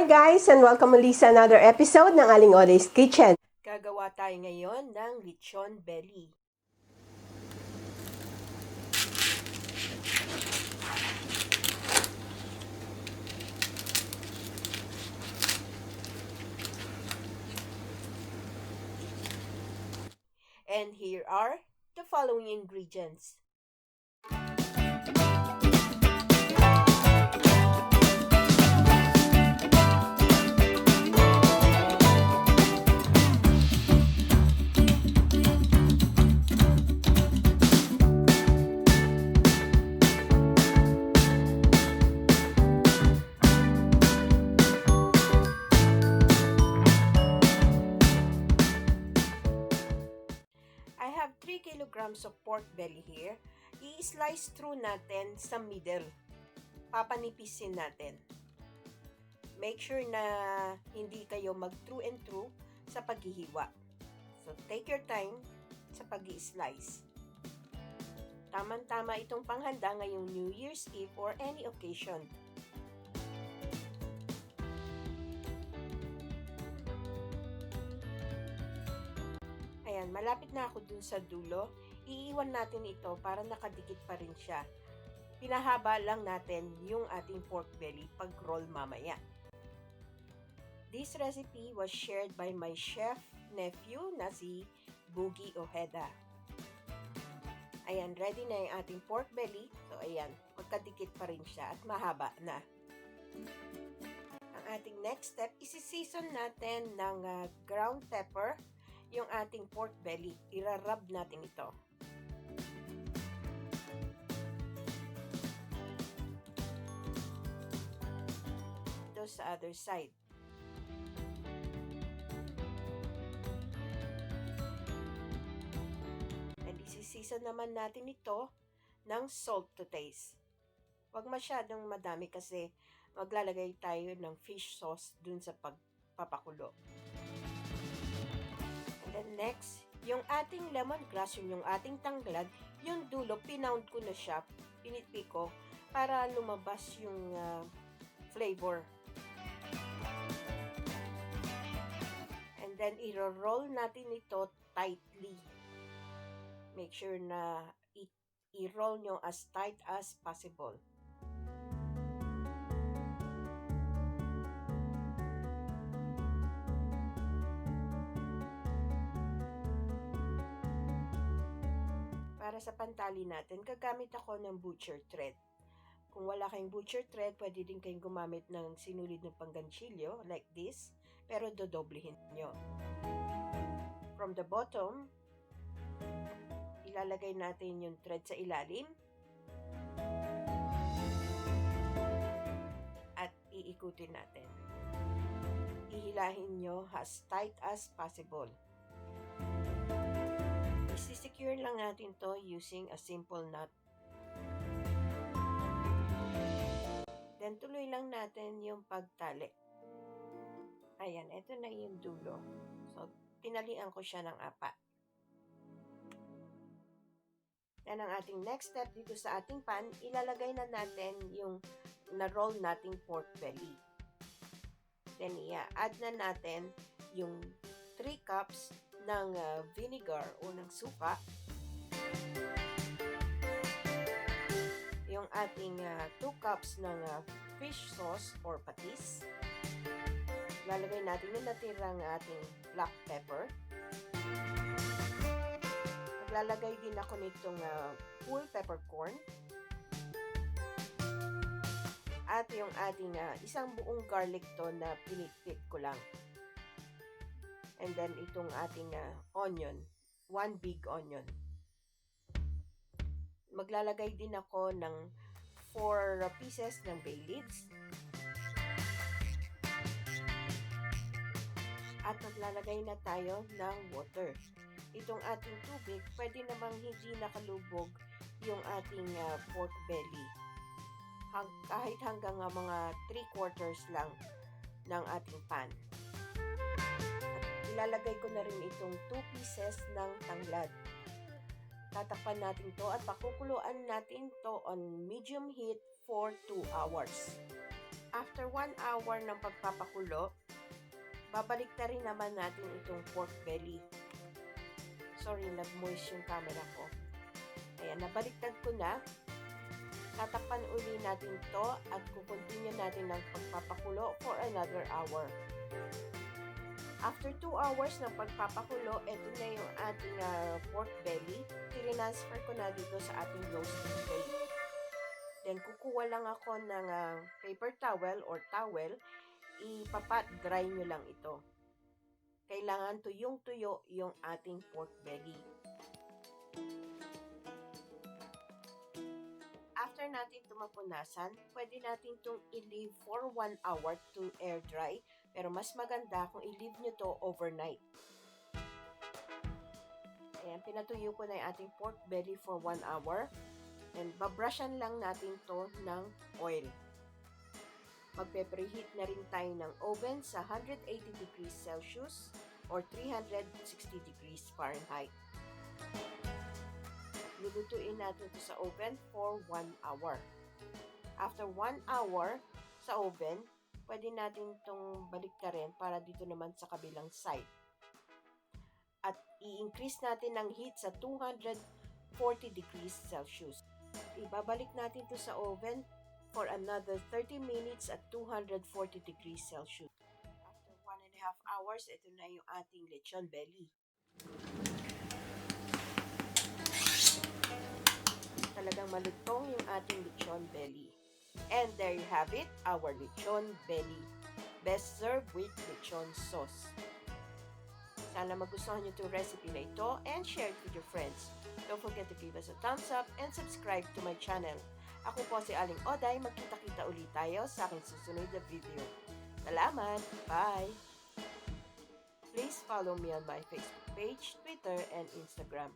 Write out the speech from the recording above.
guys, and welcome muli sa another episode ng Aling Oday's Kitchen. Gagawa tayo ngayon ng lechon belly. And here are the following ingredients. I have 3 kilograms of pork belly here. I-slice through natin sa middle. Papanipisin natin. Make sure na hindi kayo mag-through and through sa paghihiwa. So, take your time sa pag-i-slice. Tamang-tama itong panghanda ngayong New Year's Eve or any occasion. Ayan, malapit na ako dun sa dulo. Iiwan natin ito para nakadikit pa rin siya. Pinahaba lang natin yung ating pork belly pag roll mamaya. This recipe was shared by my chef nephew na si Boogie Ojeda. Ayan, ready na yung ating pork belly. So ayan, magkadikit pa rin siya at mahaba na. Ang ating next step, isi-season natin ng ground pepper yung ating pork belly. Irarub natin ito. Ito sa other side. And isi-season naman natin ito ng salt to taste. Huwag masyadong madami kasi maglalagay tayo ng fish sauce dun sa pagpapakulo. And next, yung ating lemongrass, yung ating tanglad, yung dulo, pinound ko na siya, pinitpi ko, para lumabas yung flavor. And then, i-roll natin ito tightly. Make sure na i-roll nyo as tight as possible. Para sa pantali natin, gagamit ako ng butcher thread. Kung wala kayong butcher thread, pwede din kayong gumamit ng sinulid ng pangganchilyo, like this, pero dodoblehin nyo. From the bottom, ilalagay natin yung thread sa ilalim, at iikutin natin. Ihilahin nyo as tight as possible. I-secure lang natin to using a simple knot. Then, tuloy lang natin yung pagtali. Ayan, ito na yung dulo. So, tinalian ko siya ng 4. Then, ang ating next step dito sa ating pan, ilalagay na natin yung na-roll nating pork belly. Then, i-add na natin yung 3 cups ng vinegar o ng suka, yung ating 2 cups ng fish sauce or patis, lalagay natin yung natirang ating black pepper, maglalagay din ako nitong whole peppercorn, at yung ating isang buong garlic to na pinitpit ko lang. And then, itong ating onion. 1 big onion. Maglalagay din ako ng 4 pieces ng bay leaves. At maglalagay na tayo ng water. Itong ating tubig, pwede namang hindi nakalubog yung ating pork belly. Kahit hanggang mga 3/4 lang ng ating pan. Ilalagay ko na rin itong 2 pieces ng tanglad. Tatakpan natin to at pakukuluan natin to on medium heat for 2 hours. After 1 hour ng pagpapakulo, babalik na rin naman natin itong pork belly. Sorry, nag-moist yung camera ko. Ayan, nabaliktad ko na. Tatakpan uli natin to at kukontinue natin ng pagpapakulo for another hour. After 2 hours ng pagpapakulo, ito na yung ating pork belly. Transfer ko na dito sa ating roasting tray. Then, kukuha lang ako ng paper towel or towel. Ipapat dry nyo lang ito. Kailangan tuyong-tuyo yung ating pork belly. After natin ito mapunasan, pwede natin itong i-leave for 1 hour to air dry. Pero mas maganda kung i-leave nyo to overnight. Ayan, pinatuyo ko na yung ating pork belly for 1 hour. And babrushan lang natin to ng oil. Magpe-preheat na rin tayo ng oven sa 180 degrees Celsius or 360 degrees Fahrenheit. Lulutuin natin ito sa oven for 1 hour. After 1 hour sa oven, pwede natin itong baliktarin para dito naman sa kabilang side. At i-increase natin ng heat sa 240 degrees Celsius. Ibabalik natin ito sa oven for another 30 minutes at 240 degrees Celsius. After 1.5 hours, ito na yung ating lechon belly. Talagang malutong yung ating lechon belly. And there you have it, our lechon belly. Best served with lechon sauce. Sana magustuhan nyo itong recipe na ito and share it with your friends. Don't forget to give us a thumbs up and subscribe to my channel. Ako po si Aling Oday. Magkita-kita ulit tayo sa aking susunod na video. Salamat! Bye! Please follow me on my Facebook page, Twitter, and Instagram.